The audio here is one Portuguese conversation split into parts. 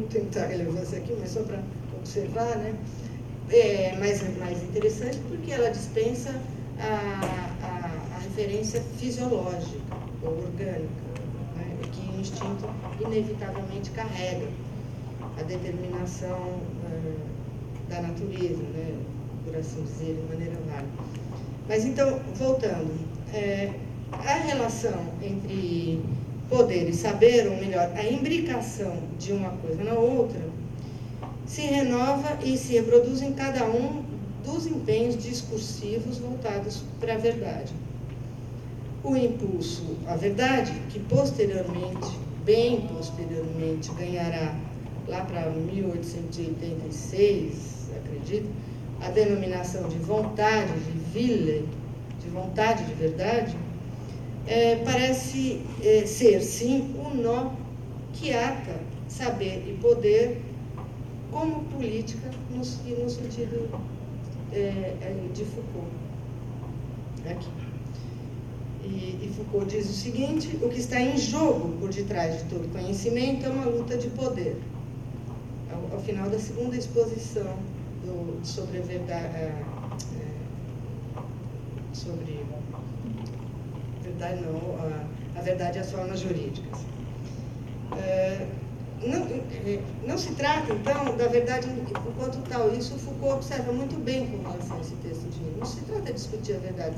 tem muita relevância aqui, mas só para observar, né? É mais interessante porque ela dispensa a referência fisiológica ou orgânica, né? Que o instinto inevitavelmente carrega a determinação da natureza, né? Por assim dizer, de maneira vaga. Mas então, voltando, a relação entre poder e saber, ou melhor, a imbricação de uma coisa na outra, se renova e se reproduz em cada um dos empenhos discursivos voltados para a verdade. O impulso à verdade, que posteriormente, bem posteriormente, ganhará, lá para 1886, acredito, a denominação de vontade de Wille, de vontade de verdade, parece ser, sim, o nó que ata saber e poder como política no sentido de Foucault. Aqui. E Foucault diz o seguinte: o que está em jogo por detrás de todo conhecimento é uma luta de poder. Ao final da segunda exposição sobre a verdade, a verdade e as formas jurídicas. Não se trata, então, da verdade enquanto tal. Isso Foucault observa muito bem com relação a esse texto de Wille. Não se trata de discutir a verdade,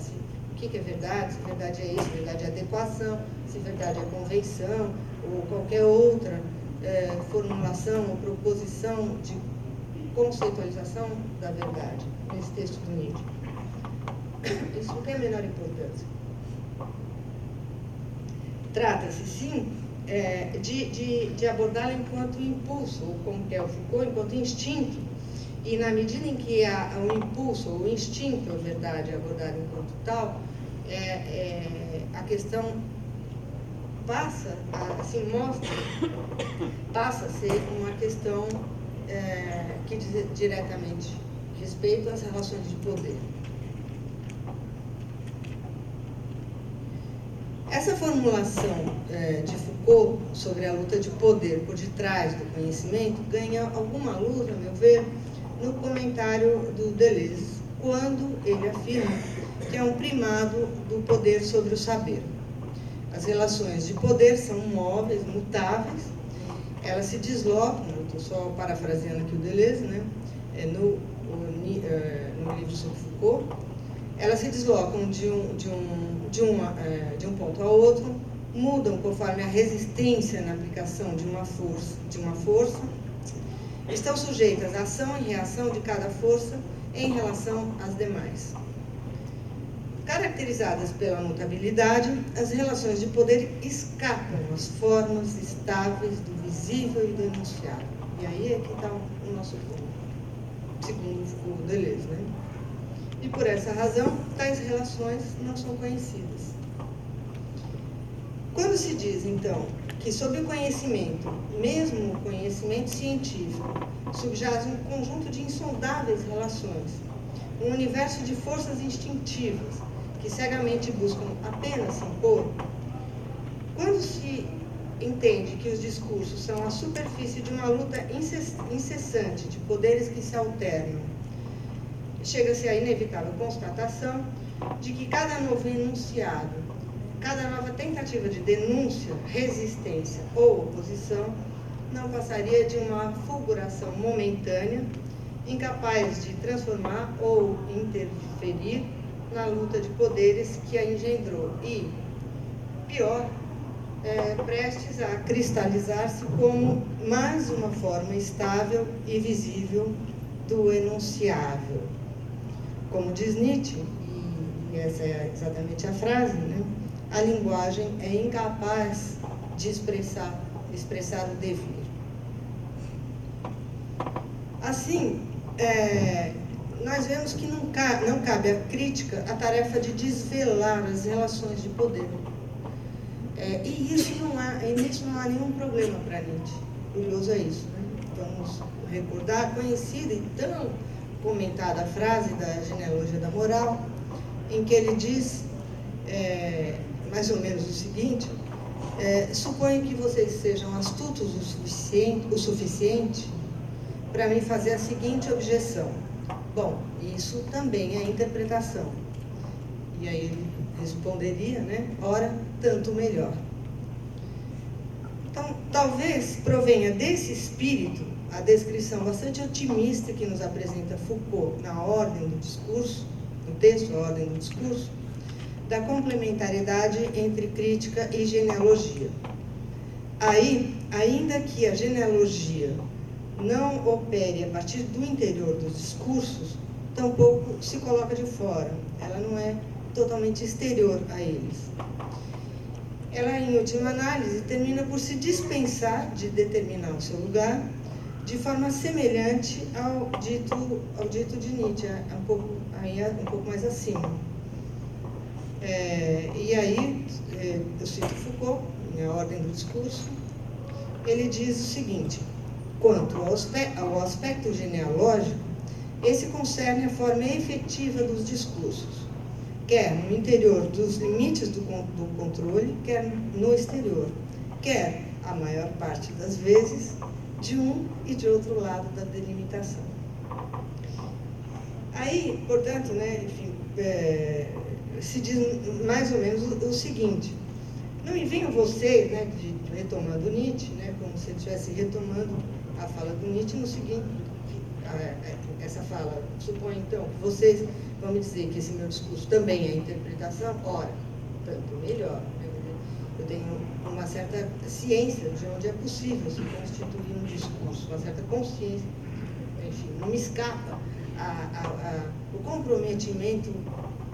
o que é verdade, se verdade é isso, se verdade é adequação, se verdade é convenção, ou qualquer outra formulação ou proposição de conceitualização da verdade nesse texto do Nietzsche. Isso não tem a menor importância. Trata-se, sim, de abordá-la enquanto impulso, ou como quer o Foucault, enquanto instinto. E na medida em que o impulso, ou o instinto, a verdade, é abordado enquanto tal, a questão passa a ser uma questão que diz diretamente respeito às relações de poder. Essa formulação de Foucault sobre a luta de poder por detrás do conhecimento ganha alguma luz, a meu ver, no comentário do Deleuze, quando ele afirma que é um primado do poder sobre o saber. As relações de poder são móveis, mutáveis, elas se deslocam, eu estou só parafraseando aqui o Deleuze, né? No livro sobre Foucault, elas se deslocam de um ponto a outro, mudam conforme a resistência na aplicação de uma força, estão sujeitas à ação e reação de cada força em relação às demais. Caracterizadas pela mutabilidade, as relações de poder escapam às formas estáveis do visível e do enunciável. E aí é que está o nosso ponto, segundo o Deleuze, né? E por essa razão, tais relações não são conhecidas. Quando se diz, então, que sob o conhecimento, mesmo o conhecimento científico, subjaz um conjunto de insondáveis relações, um universo de forças instintivas que cegamente buscam apenas se impor, quando se entende que os discursos são a superfície de uma luta incessante de poderes que se alternam, chega-se à inevitável constatação de que cada novo enunciado, cada nova tentativa de denúncia, resistência ou oposição não passaria de uma fulguração momentânea, incapaz de transformar ou interferir na luta de poderes que a engendrou e, pior, prestes a cristalizar-se como mais uma forma estável e visível do enunciável. Como diz Nietzsche, e essa é exatamente a frase, né? A linguagem é incapaz de expressar o devir. Assim, nós vemos que não cabe à crítica a tarefa de desvelar as relações de poder. E nisso não há nenhum problema para Nietzsche. Curioso é isso, né? Vamos recordar a conhecida e tão comentada a frase da Genealogia da Moral, em que ele diz mais ou menos o seguinte: Suponho que vocês sejam astutos o suficiente para me fazer a seguinte objeção. Bom, isso também é interpretação. E aí ele responderia, né? Ora, tanto melhor. Então, talvez provenha desse espírito a descrição bastante otimista que nos apresenta Foucault na Ordem do Discurso, no texto A Ordem do Discurso, da complementariedade entre crítica e genealogia. Aí, ainda que a genealogia não opere a partir do interior dos discursos, tampouco se coloca de fora. Ela não é totalmente exterior a eles. Ela, em última análise, termina por se dispensar de determinar o seu lugar de forma semelhante ao dito de Nietzsche, um pouco mais acima. E aí, eu cito Foucault, na Ordem do Discurso, ele diz o seguinte: quanto ao aspecto genealógico, esse concerne a forma efetiva dos discursos, quer no interior dos limites do controle, quer no exterior, quer, a maior parte das vezes, de um e de outro lado da delimitação. Aí, portanto, né, enfim, se diz mais ou menos o seguinte: não me venham vocês, né, retomando Nietzsche, né, como se ele estivesse retomando a fala do Nietzsche no seguinte, essa fala, suponho então que vocês vão me dizer que esse meu discurso também é interpretação, ora, tanto melhor. Eu tenho uma certa ciência de onde é possível se constituir um discurso, uma certa consciência, enfim, não me escapa o comprometimento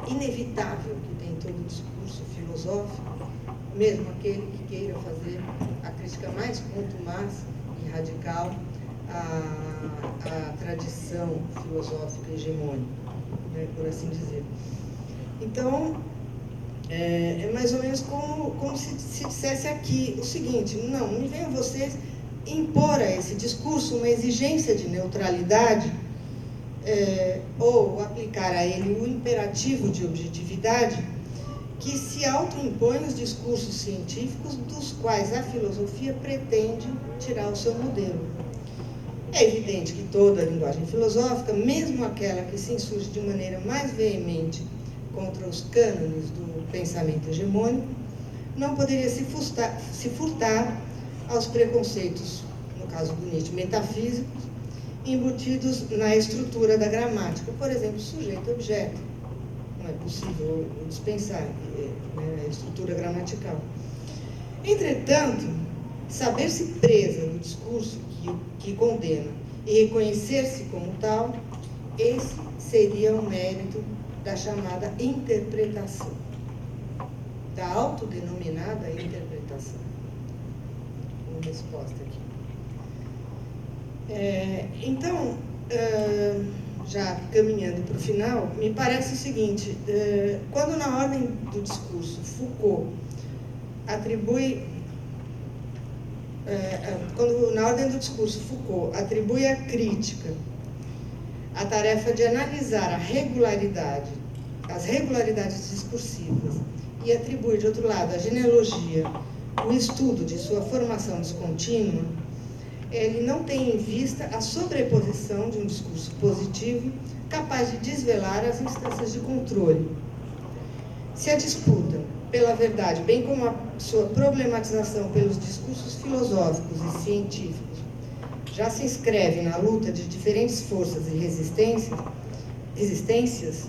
inevitável que tem todo discurso filosófico, mesmo aquele que queira fazer a crítica mais contumaz e radical à tradição filosófica hegemônica, né, por assim dizer. Então, é mais ou menos como se dissesse aqui o seguinte: não me venham vocês impor a esse discurso uma exigência de neutralidade, ou aplicar a ele o imperativo de objetividade que se autoimpõe os discursos científicos dos quais a filosofia pretende tirar o seu modelo. É evidente que toda a linguagem filosófica, mesmo aquela que se insurge de maneira mais veemente contra os cânones do pensamento hegemônico, não poderia se furtar aos preconceitos, no caso do Nietzsche, metafísicos, embutidos na estrutura da gramática, por exemplo, sujeito-objeto. Não é possível dispensar, né, a estrutura gramatical. Entretanto, saber-se presa do discurso que condena e reconhecer-se como tal, esse seria o mérito da chamada interpretação, da autodenominada interpretação. Uma resposta aqui. Então, já caminhando para o final, me parece o seguinte: quando na Ordem do Discurso Foucault atribui, quando na Ordem do Discurso Foucault atribui à crítica a tarefa de analisar as regularidades discursivas, e atribui, de outro lado, à genealogia o estudo de sua formação descontínua, ele não tem em vista a sobreposição de um discurso positivo capaz de desvelar as instâncias de controle. Se a disputa pela verdade, bem como a sua problematização pelos discursos filosóficos e científicos, já se inscreve na luta de diferentes forças e resistências,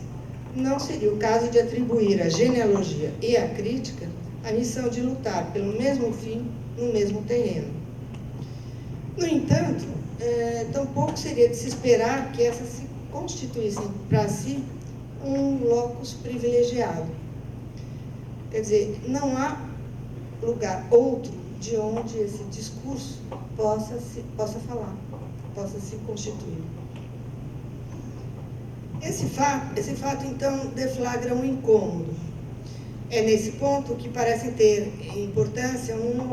não seria o caso de atribuir à genealogia e à crítica a missão de lutar pelo mesmo fim no mesmo terreno. No entanto, tampouco seria de se esperar que essas se constituíssem para si um locus privilegiado. Quer dizer, não há lugar outro de onde esse discurso possa falar, possa se constituir. Esse fato, então, deflagra um incômodo. É nesse ponto que parece ter importância um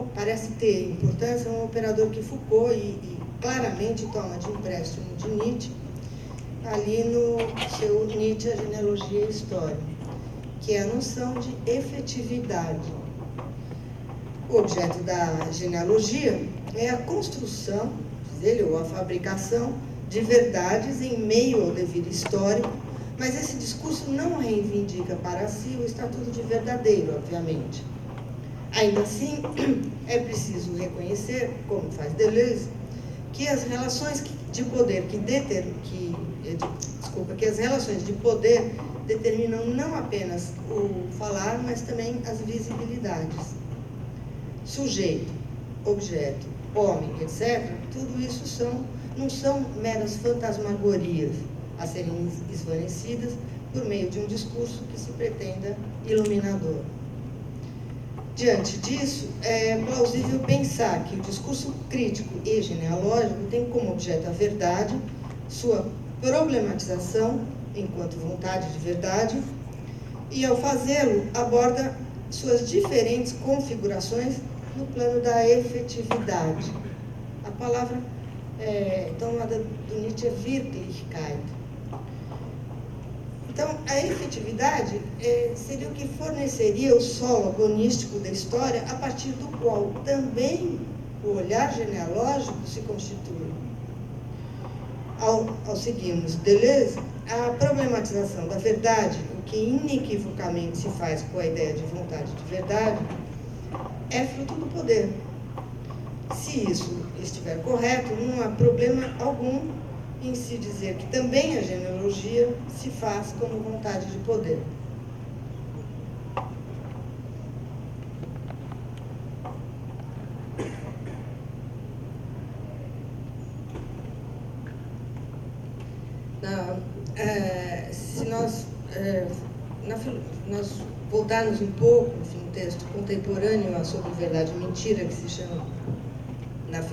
operador que Foucault e claramente toma de empréstimo de Nietzsche, ali no seu Nietzsche, a genealogia e a história, que é a noção de efetividade. O objeto da genealogia é a construção, diz ele, ou a fabricação de verdades em meio ao devido histórico, mas esse discurso não reivindica para si o estatuto de verdadeiro, obviamente. Ainda assim, é preciso reconhecer, como faz Deleuze, que as relações de poder que as relações de poder determinam não apenas o falar, mas também as visibilidades. Sujeito, objeto, homem, etc., tudo isso não são meras fantasmagorias a serem esvanecidas por meio de um discurso que se pretenda iluminador. Diante disso, é plausível pensar que o discurso crítico e genealógico tem como objeto a verdade, sua problematização enquanto vontade de verdade, e ao fazê-lo aborda suas diferentes configurações no plano da efetividade. A palavra tomada do Nietzsche é Wirklichkeit. Então, a efetividade seria o que forneceria o solo agonístico da história, a partir do qual também o olhar genealógico se constitui. Ao seguirmos Deleuze, a problematização da verdade, o que inequivocamente se faz com a ideia de vontade de verdade, é fruto do poder. Se isso estiver correto, não há problema algum em se dizer que também a genealogia se faz como vontade de poder. Se nós voltarmos um pouco, enfim, um texto contemporâneo sobre verdade e mentira, que se chama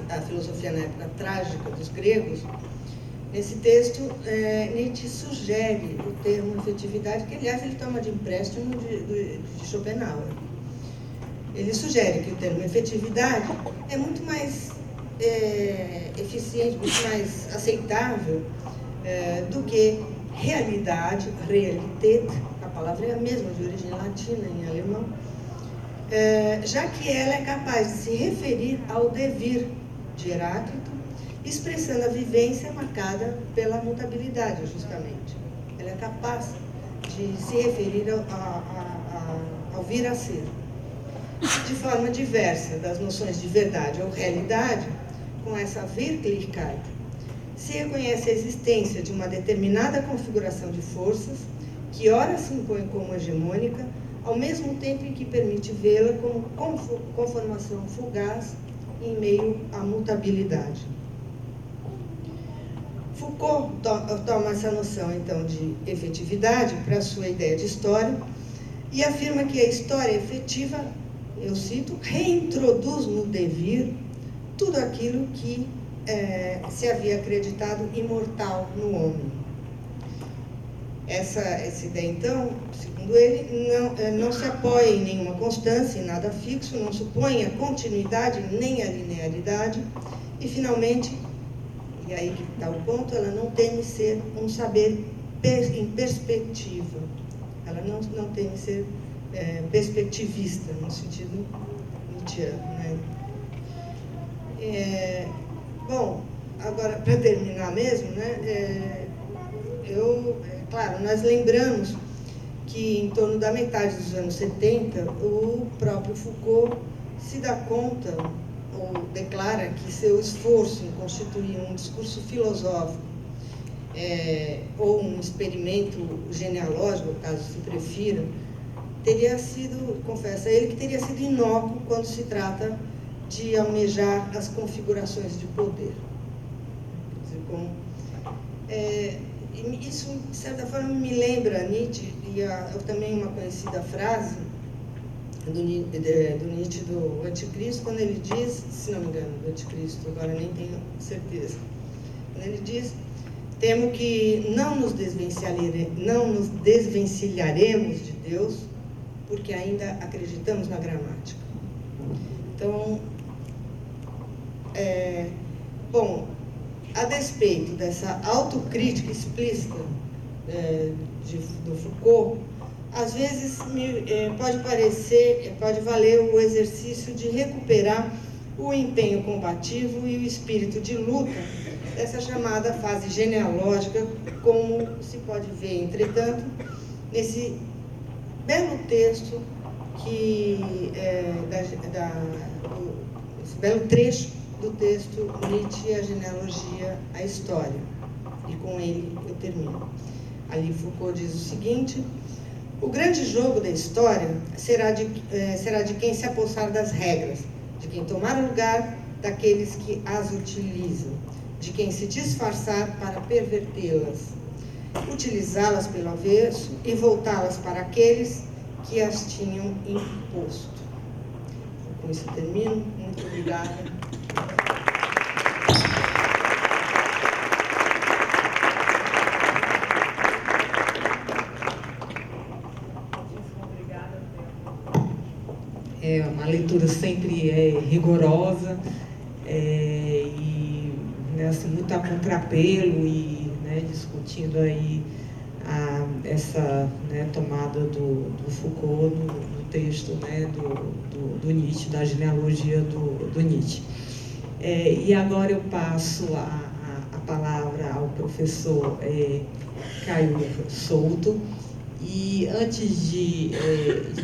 a filosofia na época trágica dos gregos, nesse texto Nietzsche sugere o termo efetividade, que aliás ele toma de empréstimo de Schopenhauer. Ele sugere que o termo efetividade é muito mais eficiente, muito mais aceitável do que realidade, Realität, a palavra é a mesma, de origem latina em alemão, já que ela é capaz de se referir ao devir de Heráclito, expressando a vivência marcada pela mutabilidade, justamente. Ela é capaz de se referir ao vir a ser. De forma diversa das noções de verdade ou realidade, com essa Wirklichkeit, se reconhece a existência de uma determinada configuração de forças que ora se impõe como hegemônica, ao mesmo tempo em que permite vê-la como conformação fugaz em meio à mutabilidade. Foucault toma essa noção, então, de efetividade para a sua ideia de história e afirma que a história efetiva, eu cito, reintroduz no devir tudo aquilo que se havia acreditado imortal no homem. Essa ideia, então, segundo ele, não se apoia em nenhuma constância, em nada fixo, não supõe a continuidade nem a linearidade, e, finalmente, e aí que está o ponto, ela não teme ser um saber em perspectiva. Ela não teme ser perspectivista, no sentido nietzscheano, né? Bom, agora, para terminar mesmo, né, claro, nós lembramos que em torno da metade dos anos 70, o próprio Foucault se dá conta, ou declara que seu esforço em constituir um discurso filosófico ou um experimento genealógico, caso se prefira, teria sido, confessa ele, que teria sido inócuo quando se trata de almejar as configurações de poder. Isso, de certa forma, me lembra Nietzsche, e também uma conhecida frase do Nietzsche do Anticristo, quando ele diz, se não me engano, do Anticristo, agora nem tenho certeza, quando ele diz: temo que não nos desvencilharemos de Deus, porque ainda acreditamos na gramática. Então, bom, a despeito dessa autocrítica explícita do Foucault, às vezes pode valer o exercício de recuperar o empenho combativo e o espírito de luta dessa chamada fase genealógica, como se pode ver, entretanto, nesse belo texto esse belo trecho do texto Nietzsche, a genealogia, a história. E com ele eu termino. Ali Foucault diz o seguinte: o grande jogo da história será de quem se apossar das regras, de quem tomar o lugar daqueles que as utilizam, de quem se disfarçar para pervertê-las, utilizá-las pelo avesso e voltá-las para aqueles que as tinham imposto. Com isso termino. Muito obrigada. É uma leitura sempre rigorosa e assim, muito a contrapelo e discutindo aí essa tomada do Foucault no texto do Nietzsche, da genealogia do Nietzsche. E agora eu passo a palavra ao professor Caio Souto. E antes de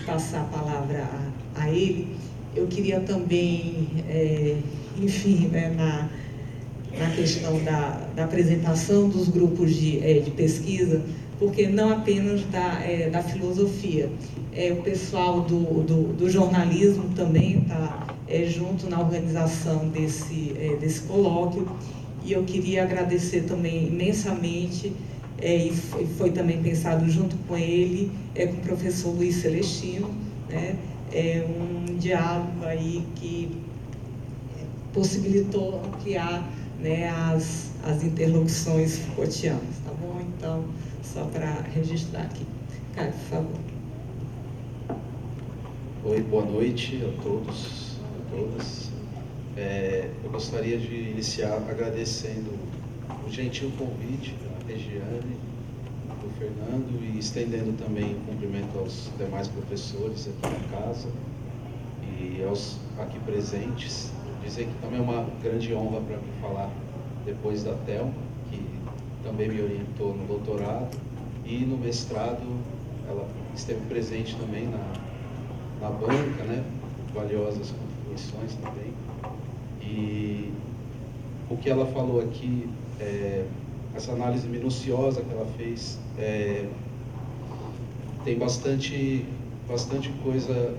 passar a palavra a ele, eu queria também, na questão da apresentação dos grupos de pesquisa, porque não apenas da filosofia, o pessoal do jornalismo também está junto na organização desse colóquio, e eu queria agradecer também imensamente, e foi também pensado junto com ele, com o professor Luiz Celestino, um diálogo aí que possibilitou ampliar as interlocuções Foucaultianas, tá bom? Então, só para registrar aqui. Caio, por favor. Oi, boa noite a todos, a todas. Eu gostaria de iniciar agradecendo o gentil convite da Regiane, do Fernando, e estendendo também o cumprimento aos demais professores aqui na casa e aos aqui presentes. Dizer que também é uma grande honra para mim falar depois da Thelma, que também me orientou no doutorado, e no mestrado ela esteve presente também na banca, valiosas contribuições também. E o que ela falou aqui, essa análise minuciosa que ela fez, tem bastante coisa,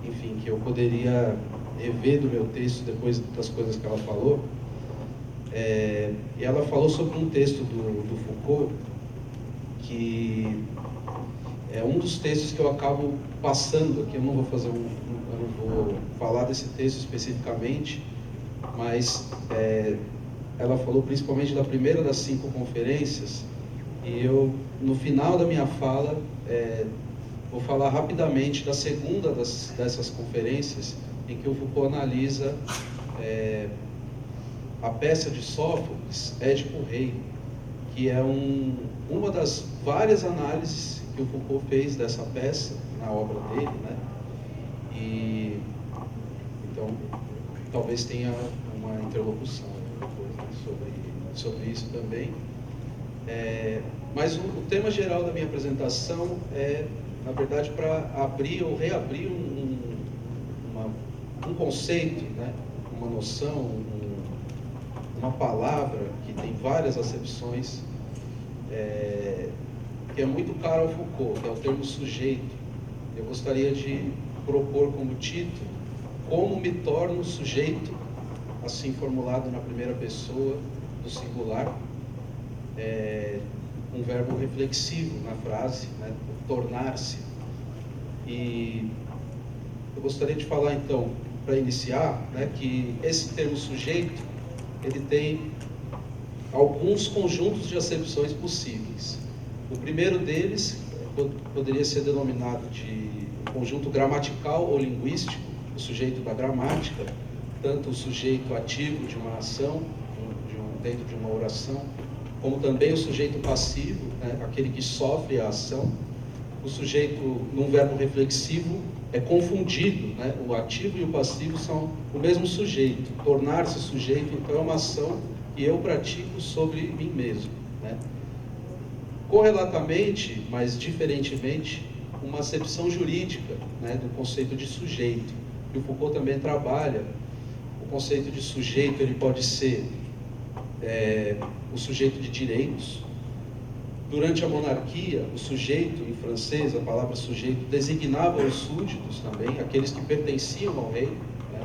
enfim, que eu poderia rever do meu texto depois das coisas que ela falou. E ela falou sobre um texto do Foucault, que é um dos textos que eu acabo passando aqui. Eu não vou falar desse texto especificamente, mas ela falou principalmente da primeira das 5 conferências, e eu, no final da minha fala, vou falar rapidamente da segunda dessas conferências, em que o Foucault analisa a peça de Sófocles, Édipo Rei, que é uma das várias análises que o Foucault fez dessa peça na obra dele, E então talvez tenha uma interlocução depois, sobre isso também. Mas o tema geral da minha apresentação é, na verdade, para abrir ou reabrir um conceito, uma noção, uma palavra que tem várias acepções, que é muito caro ao Foucault, que é o termo sujeito. Eu gostaria de propor como título: Como me torno sujeito, assim formulado na primeira pessoa do singular, um verbo reflexivo na frase, tornar-se. E eu gostaria de falar, então, para iniciar, que esse termo sujeito, ele tem alguns conjuntos de acepções possíveis. O primeiro deles poderia ser denominado de conjunto gramatical ou linguístico, o sujeito da gramática, tanto o sujeito ativo de uma ação, dentro de uma oração, como também o sujeito passivo, né, aquele que sofre a ação. O sujeito, num verbo reflexivo, é confundido, né? O ativo e o passivo são o mesmo sujeito. Tornar-se sujeito, então, é uma ação que eu pratico sobre mim mesmo, né? Correlatamente, mas diferentemente, uma acepção jurídica, né, do conceito de sujeito, que o Foucault também trabalha. O conceito de sujeito, ele pode ser o sujeito de direitos. Durante a monarquia, o sujeito, em francês, a palavra sujeito, designava os súditos também, aqueles que pertenciam ao rei, né?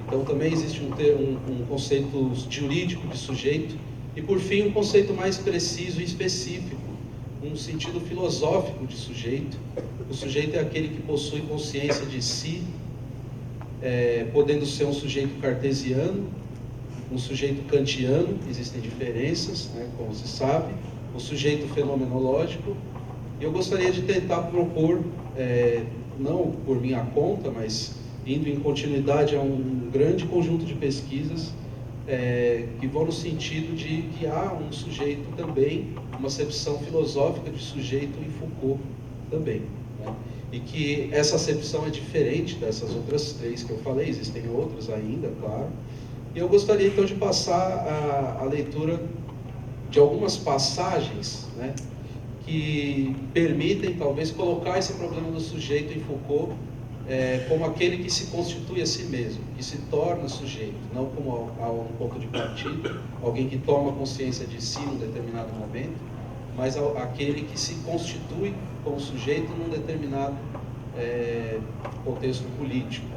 Então também existe um conceito jurídico de sujeito. E por fim, um conceito mais preciso e específico, um sentido filosófico de sujeito. O sujeito é aquele que possui consciência de si, podendo ser um sujeito cartesiano, um sujeito kantiano, existem diferenças, né, como se sabe, o sujeito fenomenológico. E eu gostaria de tentar propor, não por minha conta, mas indo em continuidade a um grande conjunto de pesquisas que vão no sentido de que há um sujeito também, uma acepção filosófica de sujeito em Foucault também, né? E que essa acepção é diferente dessas outras três que eu falei, existem outras ainda, claro. E eu gostaria então de passar a leitura de algumas passagens, né, que permitem talvez colocar esse problema do sujeito em Foucault como aquele que se constitui a si mesmo, que se torna sujeito, não como um ponto de partida, alguém que toma consciência de si num determinado momento, mas aquele que se constitui como sujeito num determinado contexto político.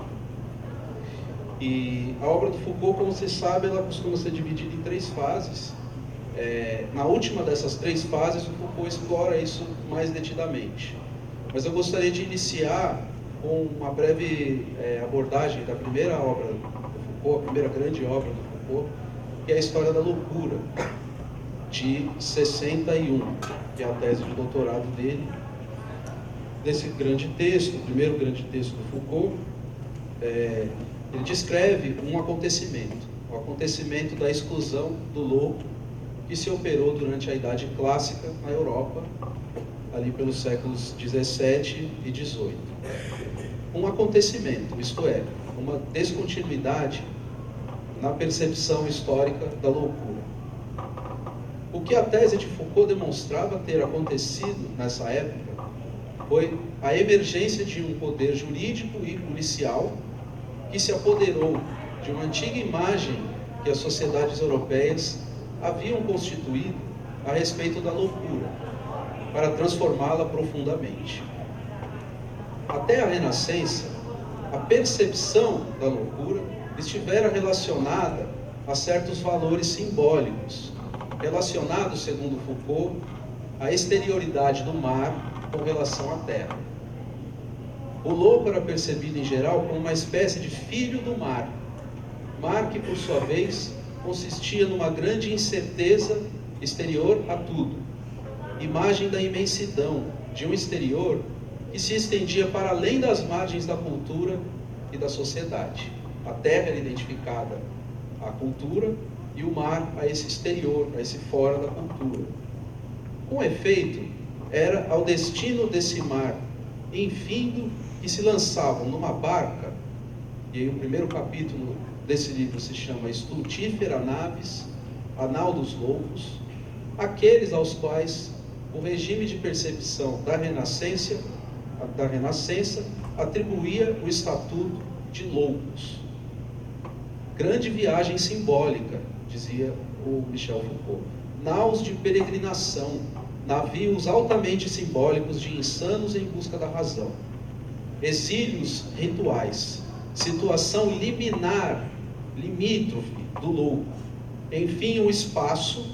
E a obra do Foucault, como você sabe, ela costuma ser dividida em 3 fases. Na última dessas 3 fases, o Foucault explora isso mais detidamente. Mas eu gostaria de iniciar com uma breve abordagem da primeira obra do Foucault, a primeira grande obra do Foucault, que é a História da Loucura, de 61, que é a tese de doutorado dele. Desse grande texto, o primeiro grande texto do Foucault, ele descreve um acontecimento, o acontecimento da exclusão do louco que se operou durante a Idade Clássica na Europa, ali pelos séculos 17 e 18. Um acontecimento, isto é, uma descontinuidade na percepção histórica da loucura. O que a tese de Foucault demonstrava ter acontecido nessa época foi a emergência de um poder jurídico e policial que se apoderou de uma antiga imagem que as sociedades europeias haviam constituído a respeito da loucura, para transformá-la profundamente. Até a Renascença, a percepção da loucura estivera relacionada a certos valores simbólicos, relacionados, segundo Foucault, à exterioridade do mar com relação à terra. O louco era percebido em geral como uma espécie de filho do mar, mar que, por sua vez, consistia numa grande incerteza exterior a tudo, imagem da imensidão de um exterior que se estendia para além das margens da cultura e da sociedade. A terra era identificada à cultura e o mar a esse exterior, a esse fora da cultura. Com efeito, era ao destino desse mar infindo que se lançavam numa barca, e aí o primeiro capítulo desse livro se chama Stultífera Navis, a nau dos loucos, aqueles aos quais o regime de percepção da Renascença atribuía o estatuto de loucos. Grande viagem simbólica, dizia o Michel Foucault. Naus de peregrinação, navios altamente simbólicos de insanos em busca da razão. Exílios rituais, situação liminar, limítrofe do louco. Enfim, um espaço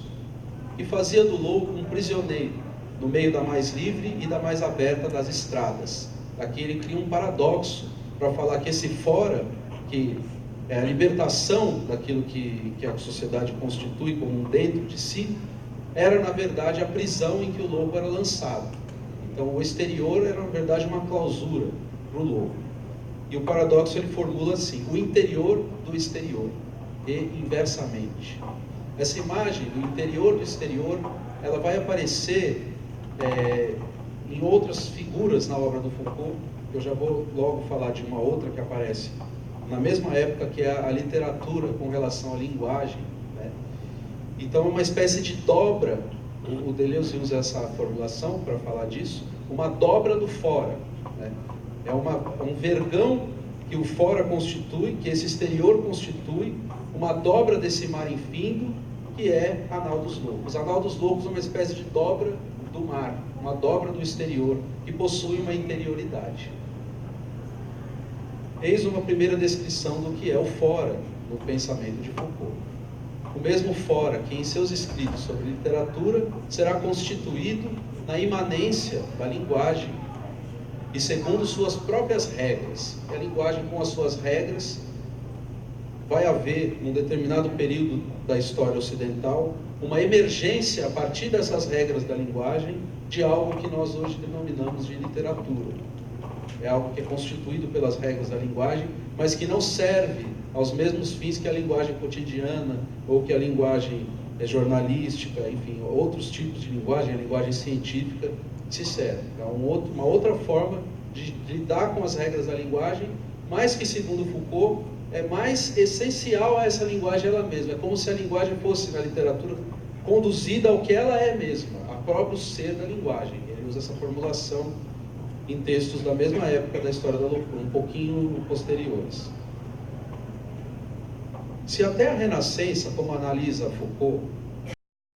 que fazia do louco um prisioneiro, no meio da mais livre e da mais aberta das estradas. Aqui ele cria um paradoxo para falar que esse fora, que é a libertação daquilo que a sociedade constitui como um dentro de si, era na verdade a prisão em que o louco era lançado. Então o exterior era na verdade uma clausura para o louco. E o paradoxo ele formula assim: o interior do exterior, e inversamente. Essa imagem do interior do exterior, ela vai aparecer em outras figuras na obra do Foucault. Eu já vou logo falar de uma outra que aparece na mesma época, que é a literatura com relação à linguagem, né? Então é uma espécie de dobra, o Deleuze usa essa formulação para falar disso, uma dobra do fora, né? É um vergão que o fora constitui, que esse exterior constitui, uma dobra desse mar infindo, que é a nau dos loucos. A nau dos loucos é uma espécie de dobra do mar, uma dobra do exterior, que possui uma interioridade. Eis uma primeira descrição do que é o fora no pensamento de Foucault. O mesmo fora que em seus escritos sobre literatura será constituído na imanência da linguagem e segundo suas próprias regras. E a linguagem com as suas regras vai haver, num determinado período da história ocidental, uma emergência a partir dessas regras da linguagem de algo que nós hoje denominamos de literatura. É algo que é constituído pelas regras da linguagem, mas que não serve aos mesmos fins que a linguagem cotidiana ou que a linguagem jornalística, enfim, outros tipos de linguagem, a linguagem científica, se serve. É uma outra forma de lidar com as regras da linguagem, mas que, segundo Foucault, é mais essencial a essa linguagem ela mesma. É como se a linguagem fosse, na literatura, conduzida ao que ela é mesma, a próprio ser da linguagem. Ele usa essa formulação em textos da mesma época da história da loucura, um pouquinho posteriores. Se até a Renascença, como analisa Foucault,